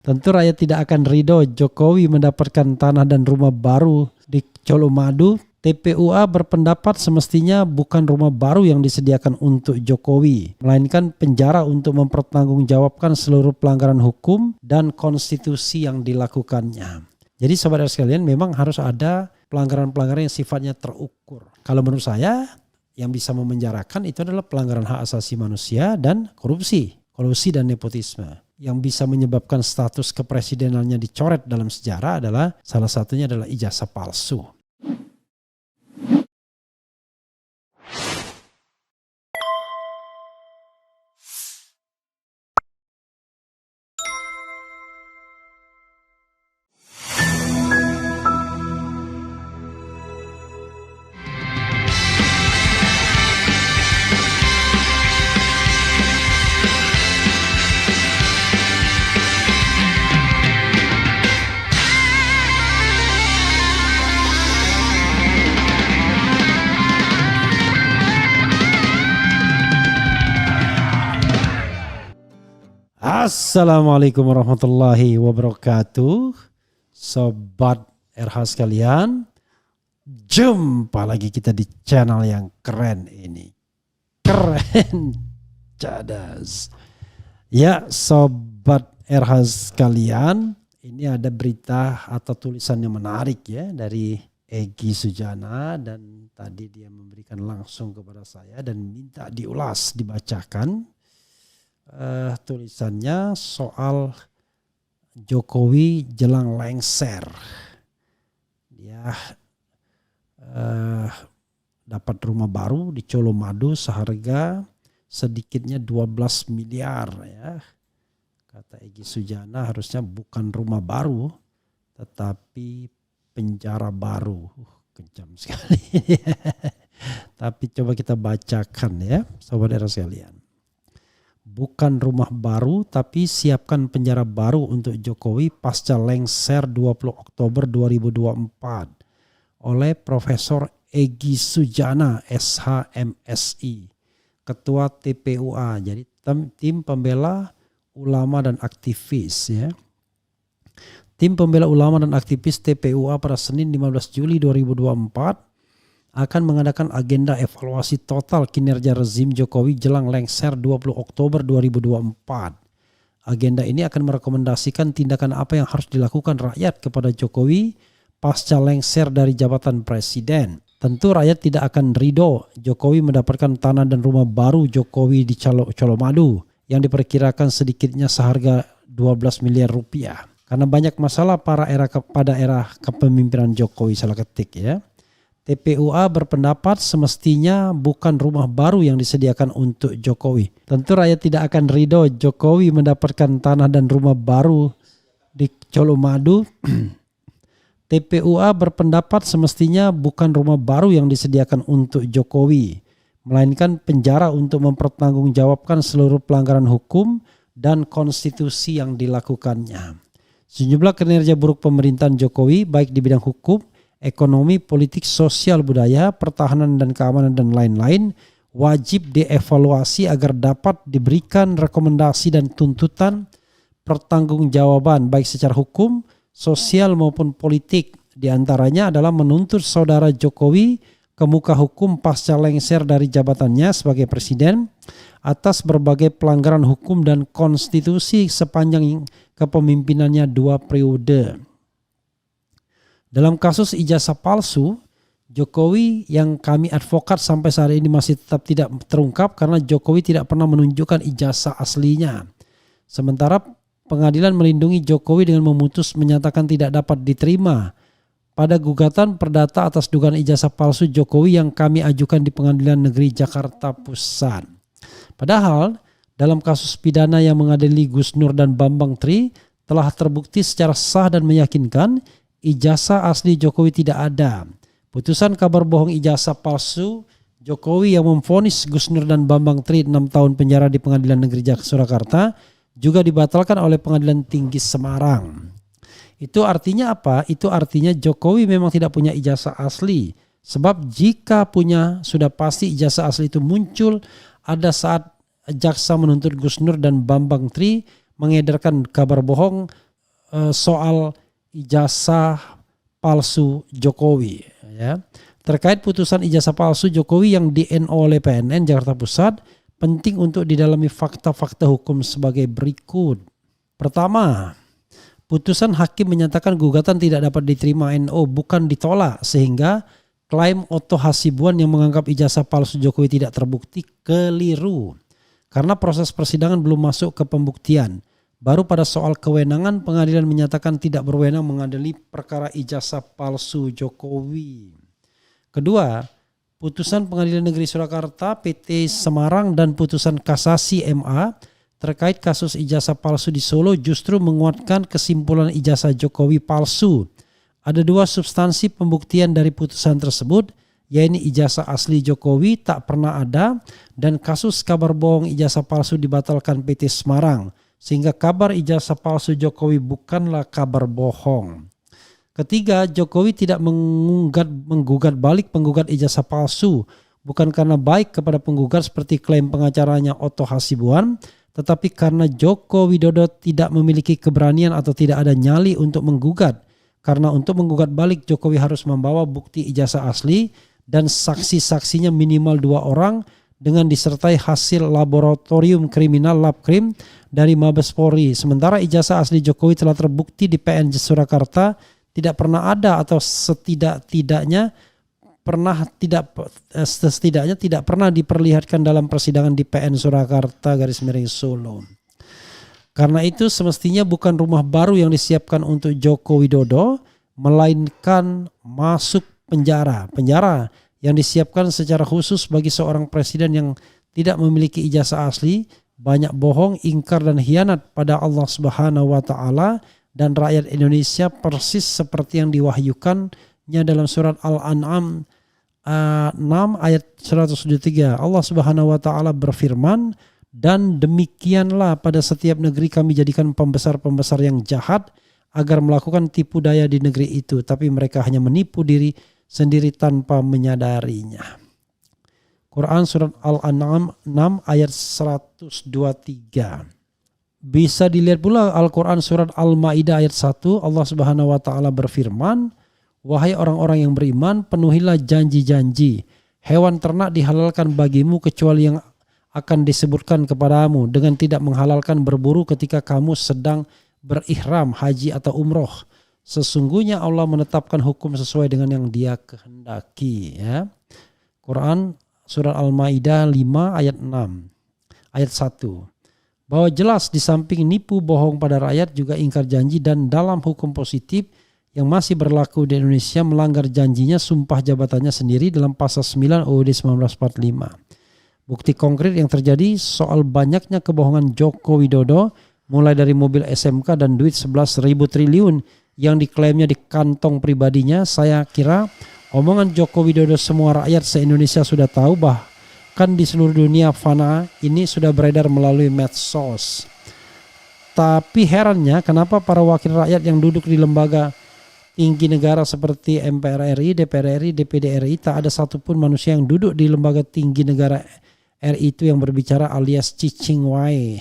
Tentu rakyat tidak akan ridho Jokowi mendapatkan tanah dan rumah baru di Colomadu. TPUA berpendapat semestinya bukan rumah baru yang disediakan untuk Jokowi, melainkan penjara untuk mempertanggungjawabkan seluruh pelanggaran hukum dan konstitusi yang dilakukannya. Jadi saudara sekalian, memang harus ada pelanggaran-pelanggaran yang sifatnya terukur. Kalau menurut saya, yang bisa memenjarakan itu adalah pelanggaran hak asasi manusia dan korupsi dan nepotisme. Yang bisa menyebabkan status kepresidenannya dicoret dalam sejarah adalah salah satunya adalah ijazah palsu. Assalamualaikum warahmatullahi wabarakatuh. Sobat RH sekalian, jumpa lagi kita di channel yang keren ini. Keren cadas. Ya Sobat RH sekalian, ini ada berita atau tulisan yang menarik ya dari Egy Sujana, dan tadi dia memberikan langsung kepada saya dan minta diulas, dibacakan. Tulisannya soal Jokowi jelang lengser. Dia dapat rumah baru di Colomadu seharga sedikitnya 12 miliar ya. Kata Egy Sujana harusnya bukan rumah baru tetapi penjara baru. Kejam sekali. Tapi coba kita bacakan ya sobat era sekalian. Bukan rumah baru tapi siapkan penjara baru untuk Jokowi pasca lengser 20 Oktober 2024 oleh Profesor Egy Sujana SH.MSI, Ketua TPUA, jadi tim pembela ulama dan aktivis ya. Tim pembela ulama dan aktivis TPUA pada Senin 15 Juli 2024 akan mengadakan agenda evaluasi total kinerja rezim Jokowi jelang lengser 20 Oktober 2024. Agenda ini akan merekomendasikan tindakan apa yang harus dilakukan rakyat kepada Jokowi pasca lengser dari jabatan presiden. Tentu rakyat tidak akan ridho Jokowi mendapatkan tanah dan rumah baru Jokowi di Colomadu yang diperkirakan sedikitnya seharga 12 miliar rupiah. Karena banyak masalah pada era kepemimpinan Jokowi, salah ketik ya. TPUA berpendapat semestinya bukan rumah baru yang disediakan untuk Jokowi. Tentu rakyat tidak akan ridho Jokowi mendapatkan tanah dan rumah baru di Colomadu. TPUA berpendapat semestinya bukan rumah baru yang disediakan untuk Jokowi, melainkan penjara untuk mempertanggungjawabkan seluruh pelanggaran hukum dan konstitusi yang dilakukannya. Sejumlah kinerja buruk pemerintahan Jokowi baik di bidang hukum, ekonomi, politik, sosial, budaya, pertahanan dan keamanan dan lain-lain wajib dievaluasi agar dapat diberikan rekomendasi dan tuntutan pertanggungjawaban baik secara hukum, sosial maupun politik. Di antaranya adalah menuntut saudara Jokowi ke muka hukum pasca lengser dari jabatannya sebagai presiden atas berbagai pelanggaran hukum dan konstitusi sepanjang kepemimpinannya 2 periode. Dalam kasus ijazah palsu, Jokowi yang kami advokat sampai saat ini masih tetap tidak terungkap karena Jokowi tidak pernah menunjukkan ijazah aslinya. Sementara pengadilan melindungi Jokowi dengan memutus menyatakan tidak dapat diterima pada gugatan perdata atas dugaan ijazah palsu Jokowi yang kami ajukan di Pengadilan Negeri Jakarta Pusat. Padahal dalam kasus pidana yang mengadili Gus Nur dan Bambang Tri telah terbukti secara sah dan meyakinkan ijazah asli Jokowi tidak ada. Putusan kabar bohong ijazah palsu Jokowi yang memvonis Gus Nur dan Bambang Tri 6 tahun penjara di Pengadilan Negeri Surakarta juga dibatalkan oleh Pengadilan Tinggi Semarang. Itu artinya apa? Itu artinya Jokowi memang tidak punya ijazah asli. Sebab jika punya, sudah pasti ijazah asli itu muncul ada saat jaksa menuntut Gus Nur dan Bambang Tri mengedarkan kabar bohong soal ijazah palsu Jokowi ya. Terkait putusan ijazah palsu Jokowi yang di-NO oleh PNN Jakarta Pusat, penting untuk didalami fakta-fakta hukum sebagai berikut. Pertama, putusan hakim menyatakan gugatan tidak dapat diterima NO bukan ditolak, sehingga klaim Otto Hasibuan yang menganggap ijazah palsu Jokowi tidak terbukti keliru. Karena proses persidangan belum masuk ke pembuktian. Baru pada soal kewenangan, pengadilan menyatakan tidak berwenang mengadili perkara ijazah palsu Jokowi. Kedua, putusan Pengadilan Negeri Surakarta, PT Semarang dan putusan kasasi MA terkait kasus ijazah palsu di Solo justru menguatkan kesimpulan ijazah Jokowi palsu. Ada dua substansi pembuktian dari putusan tersebut, yaitu ijazah asli Jokowi tak pernah ada dan kasus kabar bohong ijazah palsu dibatalkan PT Semarang, sehingga kabar ijazah palsu Jokowi bukanlah kabar bohong. Ketiga, Jokowi tidak menggugat balik penggugat ijazah palsu, bukan karena baik kepada penggugat seperti klaim pengacaranya Otto Hasibuan, tetapi karena Joko Widodo tidak memiliki keberanian atau tidak ada nyali untuk menggugat. Karena untuk menggugat balik Jokowi harus membawa bukti ijazah asli dan saksi-saksinya minimal 2 orang dengan disertai hasil laboratorium kriminal Labkrim dari Mabes Polri. Sementara ijazah asli Jokowi telah terbukti di PN Surakarta tidak pernah ada atau setidaknya tidak pernah diperlihatkan dalam persidangan di PN Surakarta _Solo. Karena itu semestinya bukan rumah baru yang disiapkan untuk Joko Widodo, melainkan masuk penjara. Penjara yang disiapkan secara khusus bagi seorang presiden yang tidak memiliki ijazah asli, banyak bohong, ingkar dan khianat pada Allah Subhanahu wa taala dan rakyat Indonesia, persis seperti yang diwahyukannya dalam surat Al-An'am 6 ayat 173. Allah Subhanahu wa taala berfirman, dan demikianlah pada setiap negeri kami jadikan pembesar-pembesar yang jahat agar melakukan tipu daya di negeri itu, tapi mereka hanya menipu diri sendiri tanpa menyadarinya. Quran surat Al-An'am 6 ayat 123. Bisa dilihat pula Al-Quran surat Al-Ma'idah ayat 1, Allah Subhanahu wa taala berfirman, wahai orang-orang yang beriman, penuhilah janji-janji. Hewan ternak dihalalkan bagimu kecuali yang akan disebutkan kepadamu, dengan tidak menghalalkan berburu ketika kamu sedang berihram haji atau umroh. Sesungguhnya Allah menetapkan hukum sesuai dengan yang Dia kehendaki. Ya. Quran surat Al-Ma'idah 5 ayat 6 ayat 1. Bahwa jelas di samping nipu bohong pada rakyat juga ingkar janji, dan dalam hukum positif yang masih berlaku di Indonesia melanggar janjinya sumpah jabatannya sendiri dalam pasal 9 UUD 1945. Bukti konkret yang terjadi soal banyaknya kebohongan Joko Widodo, mulai dari mobil SMK dan duit 11.000 triliun yang diklaimnya di kantong pribadinya, saya kira omongan Joko Widodo semua rakyat se-Indonesia sudah tahu, bahkan di seluruh dunia fana ini sudah beredar melalui medsos. Tapi herannya kenapa para wakil rakyat yang duduk di lembaga tinggi negara seperti MPR RI, DPR RI, DPD RI, tak ada satupun manusia yang duduk di lembaga tinggi negara RI itu yang berbicara alias cicing wae.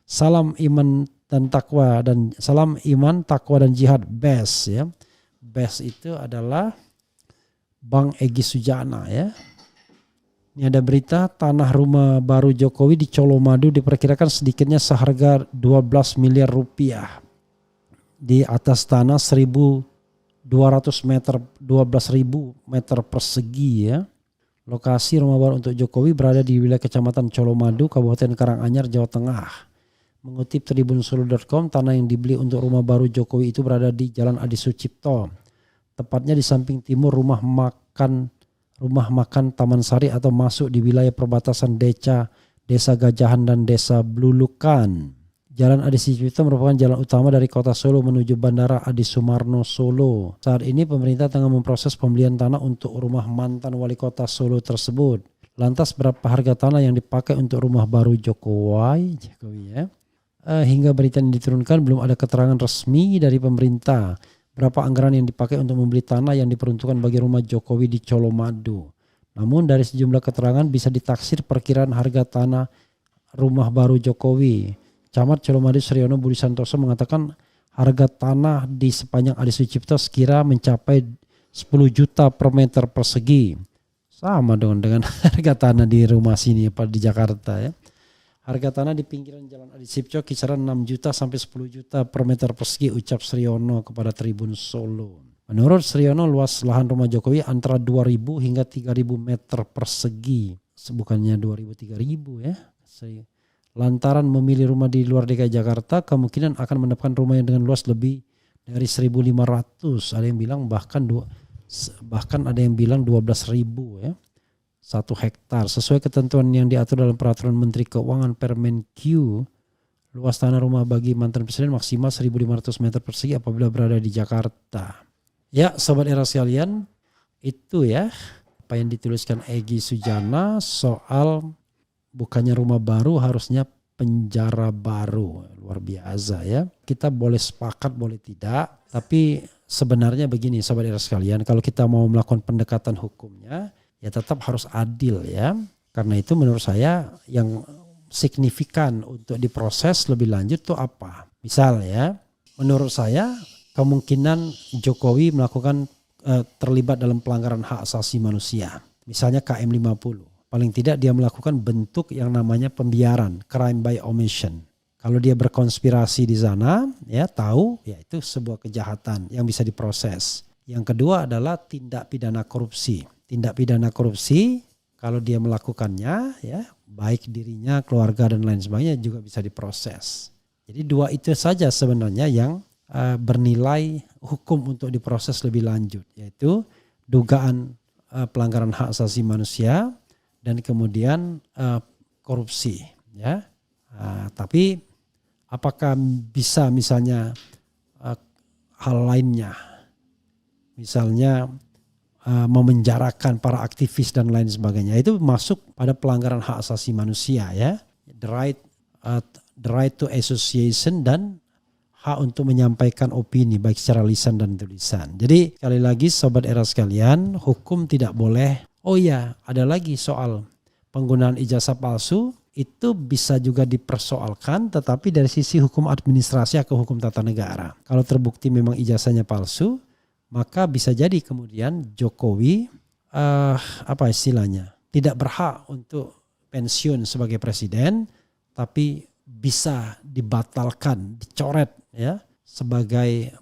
Salam iman dan takwa dan salam iman, takwa dan jihad BES ya. BES itu adalah Bang Egy Sujana ya. Ini ada berita tanah rumah baru Jokowi di Colomadu diperkirakan sedikitnya seharga 12 miliar rupiah. Di atas tanah 1.200 meter, 12.000 meter persegi ya. Lokasi rumah baru untuk Jokowi berada di wilayah Kecamatan Colomadu, Kabupaten Karanganyar, Jawa Tengah. Mengutip tribunsolo.com, tanah yang dibeli untuk rumah baru Jokowi itu berada di Jalan Adi Sucipto. Tepatnya di samping timur rumah makan Taman Sari atau masuk di wilayah perbatasan Desa Gajahan dan Desa Blulukan. Jalan Adi Sucipto merupakan jalan utama dari kota Solo menuju Bandara Adi Sumarno Solo. Saat ini pemerintah tengah memproses pembelian tanah untuk rumah mantan wali kota Solo tersebut. Lantas berapa harga tanah yang dipakai untuk rumah baru Jokowi ya? Hingga berita ini diturunkan belum ada keterangan resmi dari pemerintah berapa anggaran yang dipakai untuk membeli tanah yang diperuntukkan bagi rumah Jokowi di Colomadu. Namun dari sejumlah keterangan bisa ditaksir perkiraan harga tanah rumah baru Jokowi. Camat Colomadu Suryono Budi Santoso mengatakan harga tanah di sepanjang Adi Sucipto sekira mencapai 10 juta per meter persegi. Sama dengan harga tanah di rumah sini di Jakarta ya. Harga tanah di pinggiran Jalan Adi Sucipto kisaran 6 juta sampai 10 juta per meter persegi, ucap Sriono kepada Tribun Solo. Menurut Sriono, luas lahan rumah Jokowi antara 2.000 hingga 3.000 meter persegi. Bukannya 2.000 3.000 ya. Lantaran memilih rumah di luar DKI Jakarta, kemungkinan akan mendapatkan rumah yang dengan luas lebih dari 1.500. Ada yang bilang bahkan ada yang bilang 12.000 ya. 1 hektar sesuai ketentuan yang diatur dalam Peraturan Menteri Keuangan Permenq. Luas tanah rumah bagi mantan presiden maksimal 1.500 meter persegi apabila berada di Jakarta. Ya, sobat era sekalian, itu ya apa yang dituliskan Egy Sujana soal bukannya rumah baru harusnya penjara baru. Luar biasa ya. Kita boleh sepakat boleh tidak, tapi sebenarnya begini sobat era sekalian, kalau kita mau melakukan pendekatan hukumnya ya tetap harus adil ya. Karena itu menurut saya yang signifikan untuk diproses lebih lanjut tuh apa? Misal ya, menurut saya kemungkinan Jokowi melakukan terlibat dalam pelanggaran hak asasi manusia. Misalnya KM 50. Paling tidak dia melakukan bentuk yang namanya pembiaran, crime by omission. Kalau dia berkonspirasi di sana, ya tahu, ya itu sebuah kejahatan yang bisa diproses. Yang kedua adalah tindak pidana korupsi. Tindak pidana korupsi kalau dia melakukannya ya baik dirinya, keluarga dan lain sebagainya juga bisa diproses. Jadi 2 itu saja sebenarnya yang bernilai hukum untuk diproses lebih lanjut, yaitu dugaan pelanggaran hak asasi manusia dan kemudian korupsi ya. Tapi apakah bisa misalnya hal lainnya, misalnya memenjarakan para aktivis dan lain sebagainya, itu masuk pada pelanggaran hak asasi manusia ya. The right to association dan hak untuk menyampaikan opini baik secara lisan dan tulisan. Jadi sekali lagi sobat era sekalian, hukum tidak boleh. Oh ya, ada lagi soal penggunaan ijazah palsu, itu bisa juga dipersoalkan tetapi dari sisi hukum administrasi atau hukum tata negara. Kalau terbukti memang ijazahnya palsu, maka bisa jadi kemudian Jokowi tidak berhak untuk pensiun sebagai presiden, tapi bisa dibatalkan, dicoret ya sebagai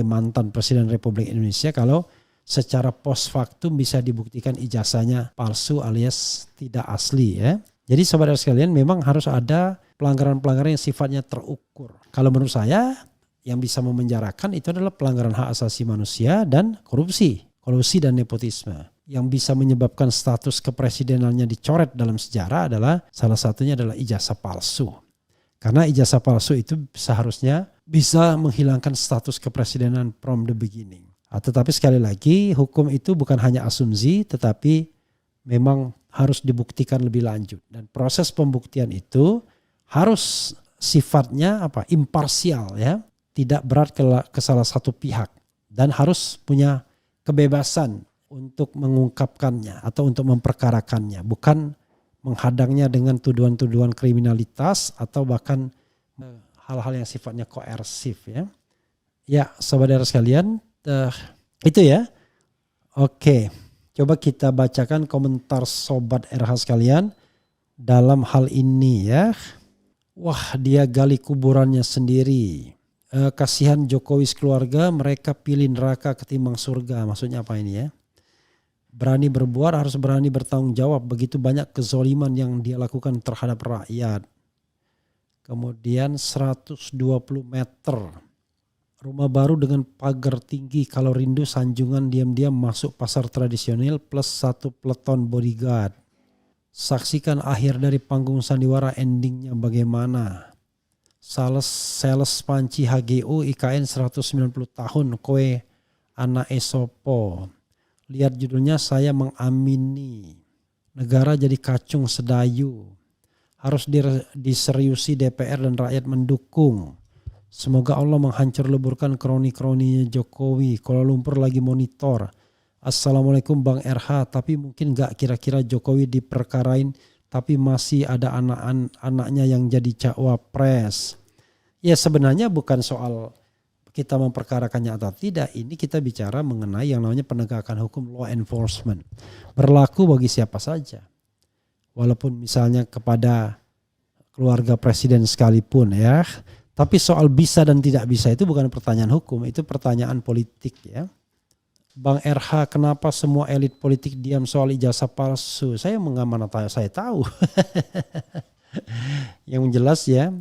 mantan presiden Republik Indonesia kalau secara post factum bisa dibuktikan ijazahnya palsu alias tidak asli ya. Jadi sobat sekalian, memang harus ada pelanggaran-pelanggaran yang sifatnya terukur. Kalau menurut saya yang bisa memenjarakan itu adalah pelanggaran hak asasi manusia dan korupsi dan nepotisme. Yang bisa menyebabkan status kepresidenannya dicoret dalam sejarah adalah salah satunya adalah ijazah palsu. Karena ijazah palsu itu seharusnya bisa menghilangkan status kepresidenan from the beginning. Tetapi sekali lagi hukum itu bukan hanya asumsi tetapi memang harus dibuktikan lebih lanjut. Dan proses pembuktian itu harus sifatnya imparsial ya. Tidak berat ke salah satu pihak dan harus punya kebebasan untuk mengungkapkannya atau untuk memperkarakannya, bukan menghadangnya dengan tuduhan-tuduhan kriminalitas atau bahkan hal-hal yang sifatnya koersif ya. Ya, saudara sekalian, itu ya. Oke, coba kita bacakan komentar sobat RH sekalian dalam hal ini ya. Wah, dia gali kuburannya sendiri. Kasihan Jokowi keluarga, mereka pilih neraka ketimbang surga. Maksudnya apa ini ya? Berani berbuat harus berani bertanggung jawab. Begitu banyak kezoliman yang dia lakukan terhadap rakyat. Kemudian 120 meter. Rumah baru dengan pagar tinggi. Kalau rindu sanjungan diam-diam masuk pasar tradisional plus 1 peleton bodyguard. Saksikan akhir dari panggung sandiwara, endingnya bagaimana. Sales panci HGU IKN 190 tahun koe anak esopo. Lihat judulnya, saya mengamini. Negara jadi kacung sedayu. Harus diseriusi DPR dan rakyat mendukung. Semoga Allah menghancur leburkan kroni-kroninya Jokowi. Kuala Lumpur lagi monitor. Assalamualaikum Bang RH. Tapi mungkin gak kira-kira Jokowi diperkarain tapi masih ada anaknya yang jadi cawapres. Ya sebenarnya bukan soal kita memperkarakannya atau tidak. Ini kita bicara mengenai yang namanya penegakan hukum, law enforcement. Berlaku bagi siapa saja. Walaupun misalnya kepada keluarga presiden sekalipun ya. Tapi soal bisa dan tidak bisa itu bukan pertanyaan hukum, itu pertanyaan politik ya. Bang RH, kenapa semua elit politik diam soal ijazah palsu? Saya mengamana saya tahu. Yang jelas ya,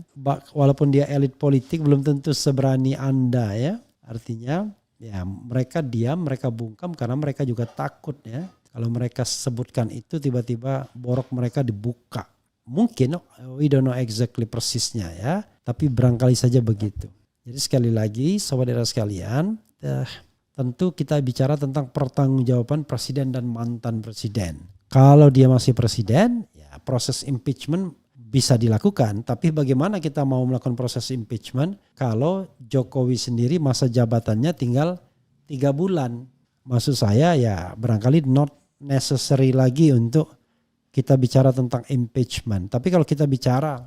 walaupun dia elit politik belum tentu seberani Anda ya. Artinya ya mereka diam, mereka bungkam karena mereka juga takut ya. Kalau mereka sebutkan itu tiba-tiba borok mereka dibuka. Mungkin we don't know exactly persisnya ya, tapi barangkali saja begitu. Jadi sekali lagi saudara sekalian, tentu kita bicara tentang pertanggungjawaban presiden dan mantan presiden. Kalau dia masih presiden, ya proses impeachment bisa dilakukan. Tapi bagaimana kita mau melakukan proses impeachment kalau Jokowi sendiri masa jabatannya tinggal 3 bulan? Maksud saya ya barangkali not necessary lagi untuk kita bicara tentang impeachment. Tapi kalau kita bicara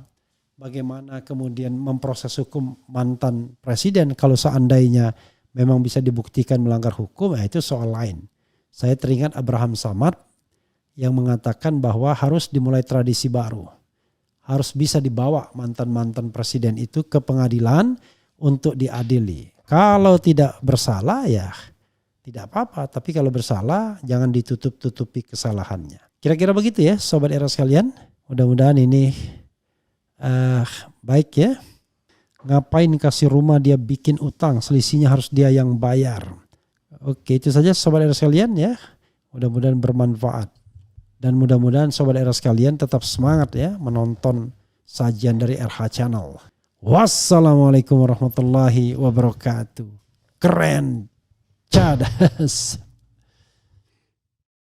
bagaimana kemudian memproses hukum mantan presiden kalau seandainya memang bisa dibuktikan melanggar hukum, ya itu soal lain. Saya teringat Abraham Samad yang mengatakan bahwa harus dimulai tradisi baru. Harus bisa dibawa mantan-mantan presiden itu ke pengadilan untuk diadili. Kalau tidak bersalah ya tidak apa-apa. Tapi kalau bersalah jangan ditutup-tutupi kesalahannya. Kira-kira begitu ya Sobat Era sekalian. Mudah-mudahan ini baik ya. Ngapain kasih rumah dia bikin utang, selisihnya harus dia yang bayar. Oke, itu saja Sobat Era sekalian ya. Mudah-mudahan bermanfaat. Dan mudah-mudahan Sobat Era sekalian tetap semangat ya menonton sajian dari RH Channel. Wassalamualaikum warahmatullahi wabarakatuh. Keren. Cadas.